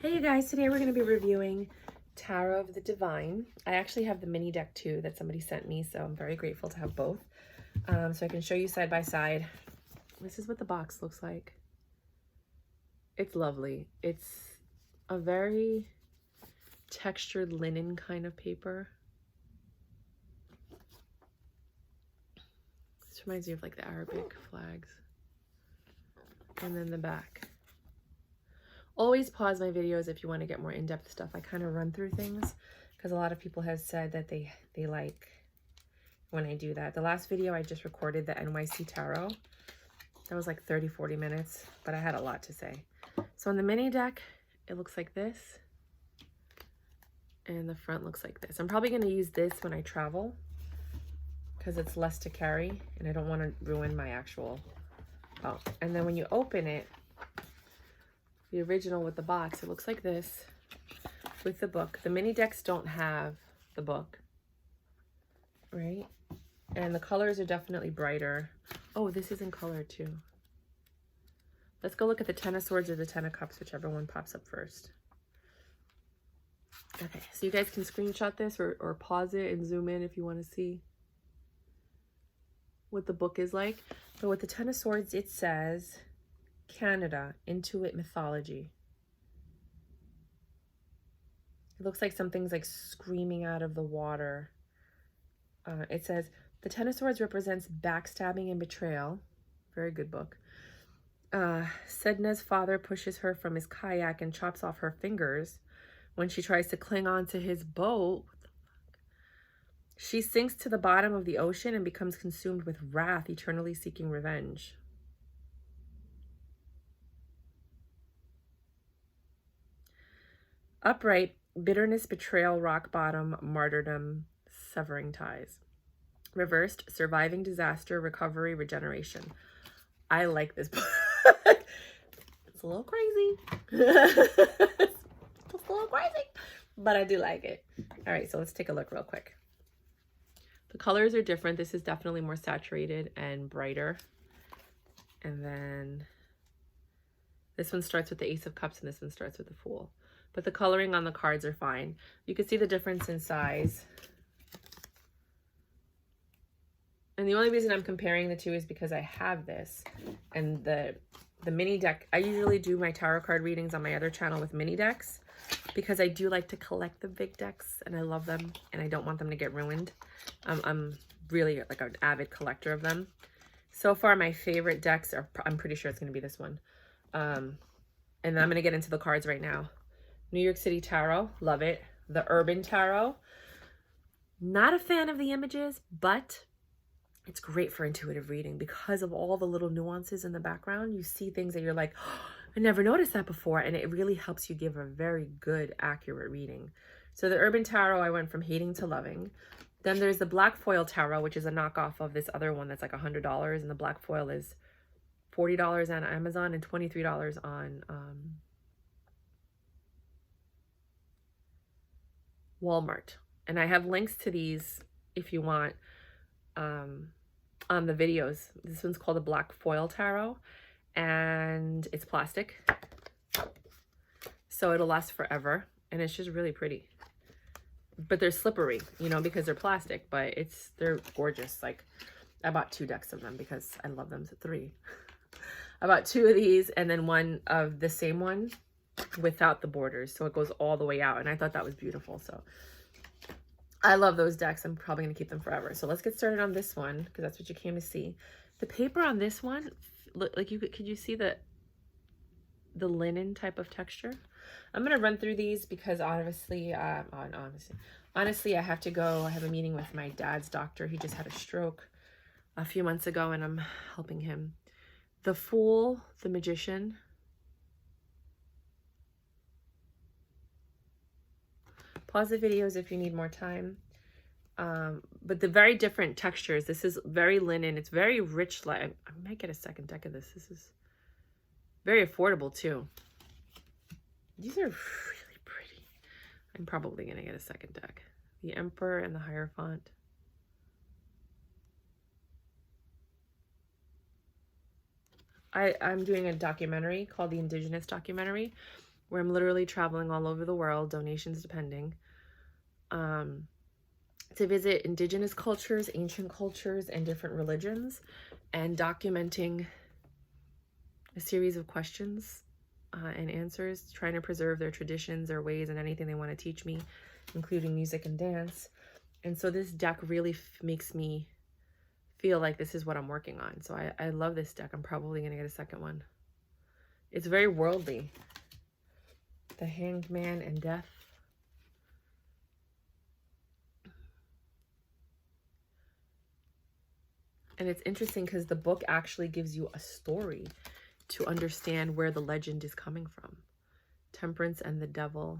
Hey you guys, today we're going to be reviewing Tarot of the Divine. I actually have the mini deck too that somebody sent me, so I'm very grateful to have both. So I can show you side by side. This is what the box looks like. It's lovely. It's a very textured linen kind of paper. This reminds me of like the Arabic flags. And then the back. Always pause my videos if you want to get more in-depth stuff. I kind of run through things because a lot of people have said that they like when I do that. The last video I just recorded, the NYC Tarot, that was like 30-40 minutes, but I had a lot to say. So on the mini deck, it looks like this, and the front looks like this. I'm probably going to use this when I travel because it's less to carry and I don't want to ruin my actual. Oh, and then when you open it, the original with the box, it looks like this with the book. The mini decks don't have the book, right? And the colors are definitely brighter. Oh, this is in color too. Let's go look at the Ten of Swords or the Ten of Cups, whichever one pops up first. Okay, so you guys can screenshot this or pause it and zoom in if you want to see what the book is like. So with the Ten of Swords, it says Canada, Intuit Mythology. It looks like something's like screaming out of the water. It says, the Ten of Swords represents backstabbing and betrayal. Very good book. Sedna's father pushes her from his kayak and chops off her fingers when she tries to cling on to his boat. What the fuck? She sinks to the bottom of the ocean and becomes consumed with wrath, eternally seeking revenge. Upright, bitterness, betrayal, rock bottom, martyrdom, severing ties. Reversed, surviving disaster, recovery, regeneration. I like this book. It's a little crazy. It's a little crazy, but I do like it. All right, so let's take a look real quick. The colors are different. This is definitely more saturated and brighter. And then this one starts with the Ace of Cups and this one starts with the Fool. But the coloring on the cards are fine. You can see the difference in size. And the only reason I'm comparing the two is because I have this. And the mini deck, I usually do my tarot card readings on my other channel with mini decks because I do like to collect the big decks and I love them and I don't want them to get ruined. I'm really like an avid collector of them. So far, my favorite decks are, I'm pretty sure it's going to be this one. And I'm going to get into the cards right now. New York City Tarot, love it. The Urban Tarot, not a fan of the images, but it's great for intuitive reading because of all the little nuances in the background. You see things that you're like, oh, I never noticed that before. And it really helps you give a very good, accurate reading. So the Urban Tarot, I went from hating to loving. Then there's the Black Foil Tarot, which is a knockoff of this other one that's like $100. And the black foil is $40 on Amazon and $23 on Walmart. And I have links to these if you want on the videos. This one's called the Black Foil Tarot and it's plastic, so it'll last forever and it's just really pretty, but they're slippery, you know, because they're plastic, but they're gorgeous. Like I bought 2 decks of them because I love them. So 3. I bought 2 of these and then one of the same one without the borders, so it goes all the way out, and I thought that was beautiful. So I love those decks. I'm probably going to keep them forever. So let's get started on this one because that's what you came to see. The paper on this one, look like could you see the linen type of texture? I'm going to run through these because honestly, I have to go. I have a meeting with my dad's doctor. He just had a stroke a few months ago and I'm helping him. The Fool, the Magician. Pause the videos if you need more time. But the very different textures. This is very linen. It's very rich. I might get a second deck of this. This is very affordable too. These are really pretty. I'm probably going to get a second deck. The Emperor and the Hierophant. I'm doing a documentary called the Indigenous Documentary where I'm literally traveling all over the world, donations depending, to visit indigenous cultures, ancient cultures, and different religions, and documenting a series of questions and answers, trying to preserve their traditions, their ways, and anything they want to teach me, including music and dance. And so this deck really makes me feel like this is what I'm working on. So I love this deck. I'm probably going to get a second one. It's very worldly. The Hanged Man and Death. And it's interesting because the book actually gives you a story to understand where the legend is coming from. Temperance and the Devil.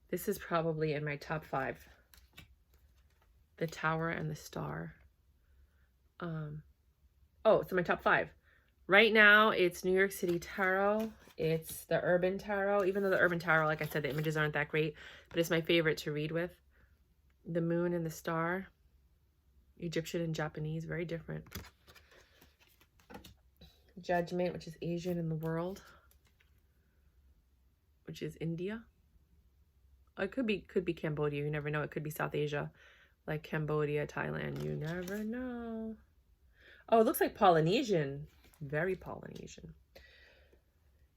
This is probably in my top 5. The Tower and the Star. Oh, it's in my top 5. Right now, it's New York City Tarot. It's the Urban Tarot. Even though the Urban Tarot, like I said, the images aren't that great, but it's my favorite to read with. The Moon and the Star. Egyptian and Japanese, very different. Judgment, which is Asian in the world, which is India. It could be Cambodia. You never know. It could be South Asia, like Cambodia, Thailand. You never know. Oh, it looks like Polynesian. Very Polynesian.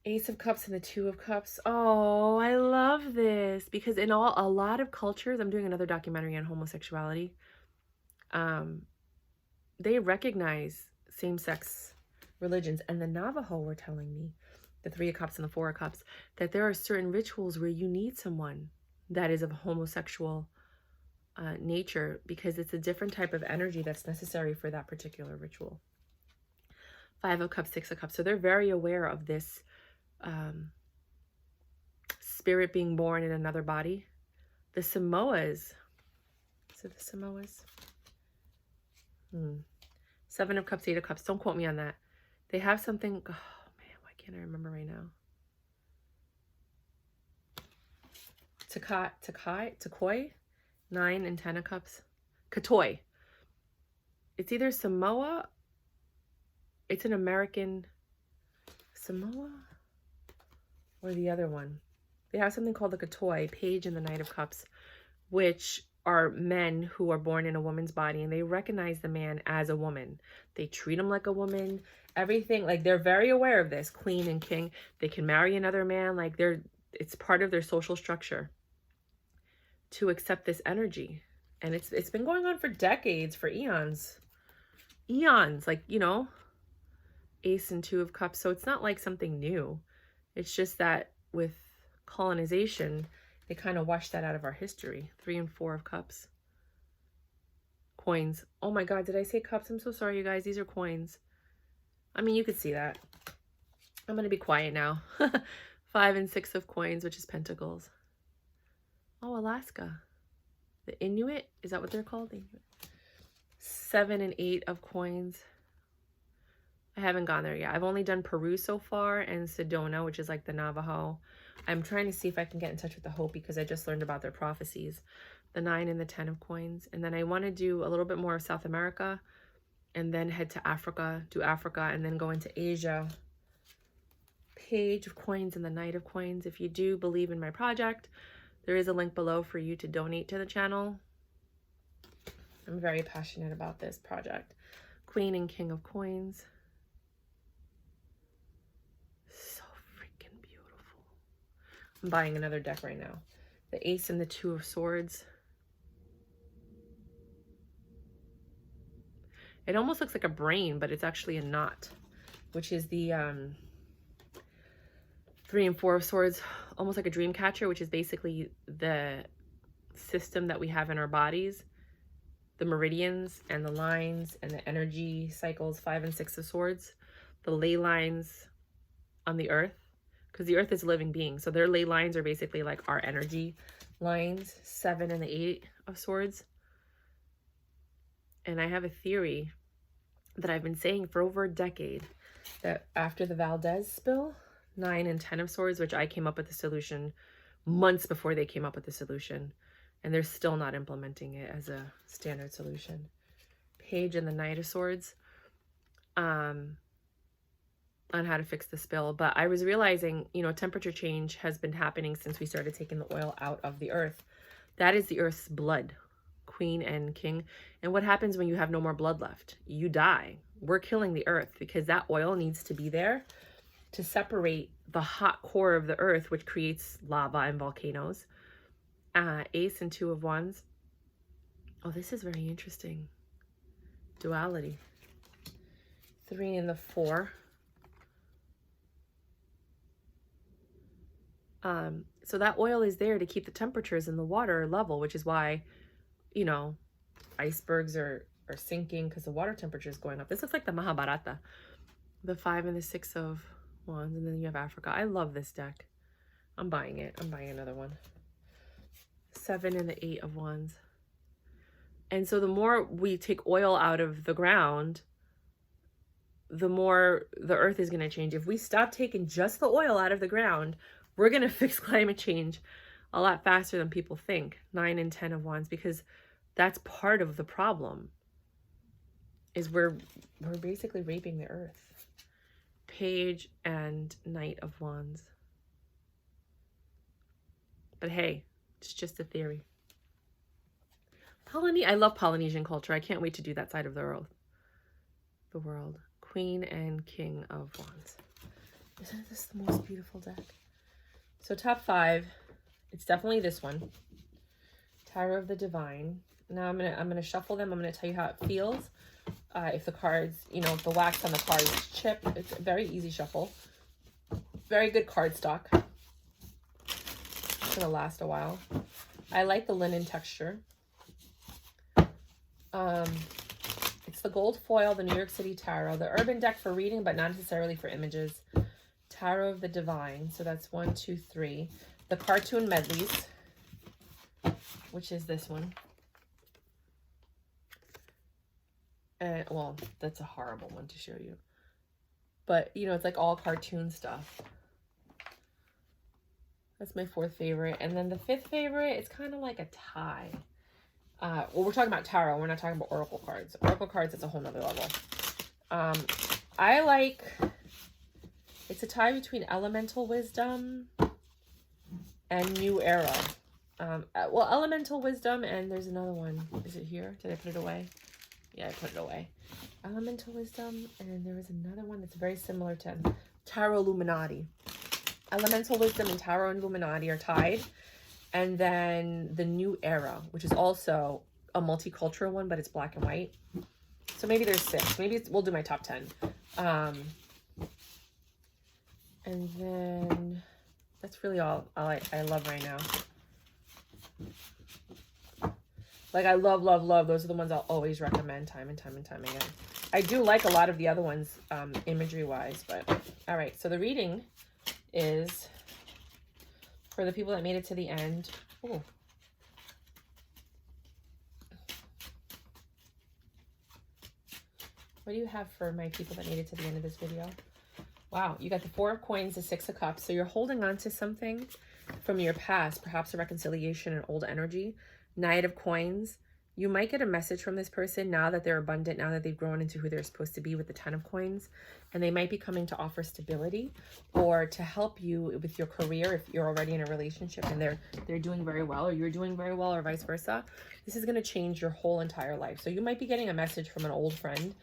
Ace of Cups and the Two of Cups. Oh, I love this because in a lot of cultures, I'm doing another documentary on homosexuality. They recognize same-sex religions, and the Navajo were telling me, the Three of Cups and the Four of Cups, that there are certain rituals where you need someone that is of homosexual nature because it's a different type of energy that's necessary for that particular ritual. Five of Cups, Six of Cups. So they're very aware of this spirit being born in another body. The Samoas. Is it the Samoas? Seven of Cups, Eight of Cups. Don't quote me on that. They have something. Oh man, why can't I remember right now? Takoi, 9 and 10 of Cups. Katoi. It's either Samoa. It's an American Samoa or the other one. They have something called the Katoi, Page and the Knight of Cups, which are men who are born in a woman's body, and they recognize the man as a woman. They treat him like a woman. Everything, like, they're very aware of this. Queen and king, they can marry another man. Like, it's part of their social structure to accept this energy. And it's been going on for decades, for eons. Eons, like, you know, Ace and Two of Cups. So it's not like something new. It's just that with colonization, they kind of washed that out of our history. 3 and 4 of Cups. Coins. Oh my God, did I say cups? I'm so sorry, you guys. These are coins. I mean, you could see that. I'm going to be quiet now. 5 and 6 of coins, which is pentacles. Oh, Alaska. The Inuit. Is that what they're called? The Inuit. 7 and 8 of coins. I haven't gone there yet. I've only done Peru so far and Sedona, which is like the Navajo. I'm trying to see if I can get in touch with the Hopi because I just learned about their prophecies. The 9 and the 10 of coins. And then I want to do a little bit more of South America and then head to Africa, do Africa, and then go into Asia. Page of coins and the Knight of coins. If you do believe in my project, there is a link below for you to donate to the channel. I'm very passionate about this project. Queen and King of coins. I'm buying another deck right now. The Ace and the Two of Swords. It almost looks like a brain, but it's actually a knot, which is the 3 and 4 of Swords, almost like a dream catcher, which is basically the system that we have in our bodies, the meridians and the lines and the energy cycles. 5 and 6 of Swords, the ley lines on the earth. Because the earth is a living being. So their ley lines are basically like our energy lines. 7 and the 8 of Swords. And I have a theory that I've been saying for over a decade that after the Valdez spill, 9 and 10 of Swords, which I came up with the solution months before they came up with the solution. And they're still not implementing it as a standard solution. Page and the Knight of Swords. on how to fix the spill. But I was realizing, you know, temperature change has been happening since we started taking the oil out of the earth. That is the earth's blood, queen and king. And what happens when you have no more blood left? You die. We're killing the earth because that oil needs to be there to separate the hot core of the earth, which creates lava and volcanoes. Ace and 2 of Wands. Oh, this is very interesting. Duality. 3 and the 4. So that oil is there to keep the temperatures in the water level, which is why, you know, icebergs are sinking because the water temperature is going up. This looks like the Mahabharata. The 5 and the 6 of Wands, and then you have Africa. I love this deck. I'm buying it. I'm buying another one. 7 and the 8 of Wands. And so the more we take oil out of the ground, the more the earth is going to change. If we stop taking just the oil out of the ground, we're going to fix climate change a lot faster than people think. 9 and 10 of Wands, because that's part of the problem, is we're basically raping the earth. Page and Knight of Wands. But hey, it's just a theory. I love Polynesian culture. I can't wait to do that side of the world. Queen and King of Wands. Isn't this the most beautiful deck? So top 5, it's definitely this one. Tarot of the Divine. Now I'm gonna shuffle them. I'm gonna tell you how it feels. If the cards, you know, if the wax on the cards chip, it's a very easy shuffle. Very good card stock. It's gonna last a while. I like the linen texture. It's the gold foil, the New York City Tarot, the urban deck for reading, but not necessarily for images. Tarot of the Divine. So that's 1, 2, 3. The cartoon medleys, which is this one. And well, that's a horrible one to show you. But, you know, it's like all cartoon stuff. That's my 4th favorite. And then the 5th favorite, it's kind of like a tie. Well, we're talking about tarot. We're not talking about oracle cards. Oracle cards, it's a whole nother level. I like, it's a tie between Elemental Wisdom and New Era. Well, Elemental Wisdom, and there's another one. Is it here? Did I put it away? Yeah, I put it away. Elemental Wisdom, and there was another one that's very similar to Tarot Illuminati. Elemental Wisdom and Tarot Illuminati are tied. And then the New Era, which is also a multicultural one, but it's black and white. So maybe there's 6. Maybe we'll do my top 10. And then that's really all I love right now. Like, I love, love, love. Those are the ones I'll always recommend time and time and time again. I do like a lot of the other ones, imagery-wise, but all right. So the reading is for the people that made it to the end. Ooh. What do you have for my people that made it to the end of this video? Wow, you got the 4 of Coins, the 6 of Cups. So you're holding on to something from your past, perhaps a reconciliation, an old energy. Knight of Coins. You might get a message from this person now that they're abundant, now that they've grown into who they're supposed to be with the 10 of Coins. And they might be coming to offer stability or to help you with your career if you're already in a relationship and they're doing very well, or you're doing very well, or vice versa. This is going to change your whole entire life. So you might be getting a message from an old friend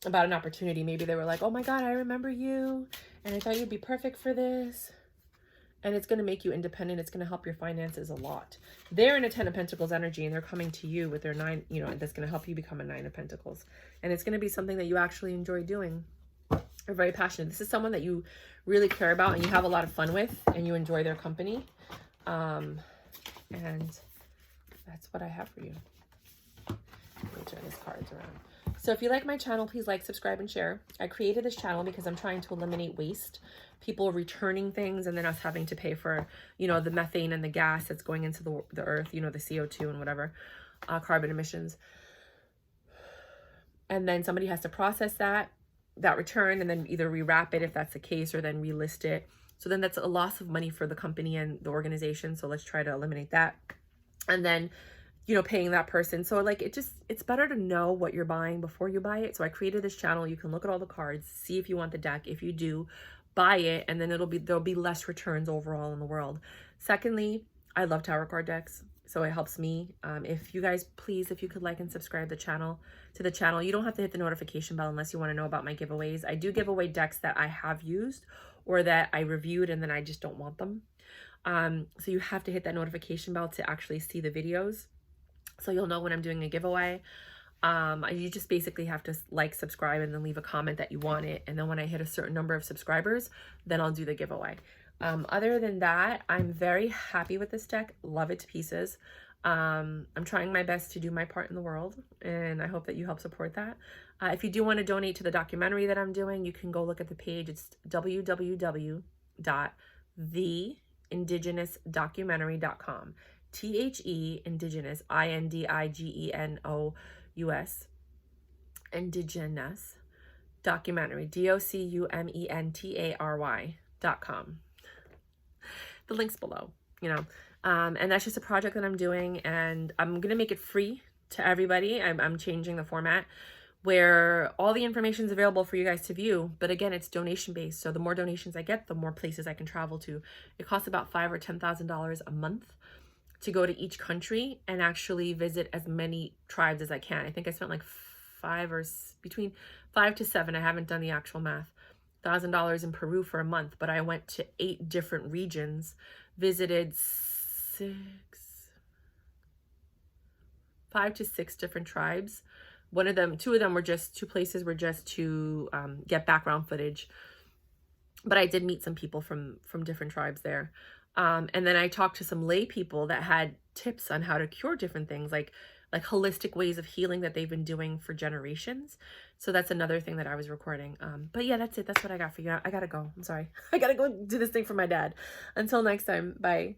about an opportunity. Maybe they were like, oh my God, I remember you and I thought you'd be perfect for this. And it's going to make you independent. It's going to help your finances a lot. They're in a 10 of Pentacles energy and they're coming to you with their 9, you know, that's going to help you become a 9 of Pentacles. And it's going to be something that you actually enjoy doing. You're very passionate. This is someone that you really care about and you have a lot of fun with and you enjoy their company. And that's what I have for you. Let me turn these cards around. So if you like my channel, please like, subscribe, and share. I created this channel because I'm trying to eliminate waste. People returning things and then us having to pay for, you know, the methane and the gas that's going into the earth, you know, the CO2 and whatever, carbon emissions. And then somebody has to process that return and then either rewrap it if that's the case or then relist it. So then that's a loss of money for the company and the organization. So let's try to eliminate that. And then you know, paying that person. So like it's better to know what you're buying before you buy it. So I created this channel. You can look at all the cards, see if you want the deck. If you do, buy it, and then there'll be less returns overall in the world. Secondly, I love tarot card decks, so it helps me. If you guys, please, if you could like and subscribe to the channel. You don't have to hit the notification bell unless you want to know about my giveaways. I do give away decks that I have used or that I reviewed and then I just don't want them. So you have to hit that notification bell to actually see the videos, so you'll know when I'm doing a giveaway. You just basically have to like, subscribe, and then leave a comment that you want it. And then when I hit a certain number of subscribers, then I'll do the giveaway. Other than that, I'm very happy with this deck. Love it to pieces. I'm trying my best to do my part in the world, and I hope that you help support that. If you do want to donate to the documentary that I'm doing, you can go look at the page. It's www.the-tarot-cheerleader.square.site. Indigenous, INDIGENOUS, Indigenous documentary, DOCUMENTARY.com. The link's below, you know. And that's just a project that I'm doing, and I'm gonna make it free to everybody. I'm changing the format where all the information is available for you guys to view, but again, it's donation based. So the more donations I get, the more places I can travel to. It costs about $5,000 or $10,000 a month to go to each country and actually visit as many tribes as I can. I think I spent like between 5 to 7. I haven't done the actual math. $1,000 in Peru for a month, but I went to 8 different regions, visited 5 to 6 different tribes. Two places were just to get background footage, but I did meet some people from different tribes there. And then I talked to some lay people that had tips on how to cure different things, like holistic ways of healing that they've been doing for generations. So that's another thing that I was recording. But yeah, that's it. That's what I got for you. I gotta go. I'm sorry. I gotta go do this thing for my dad. Until next time. Bye.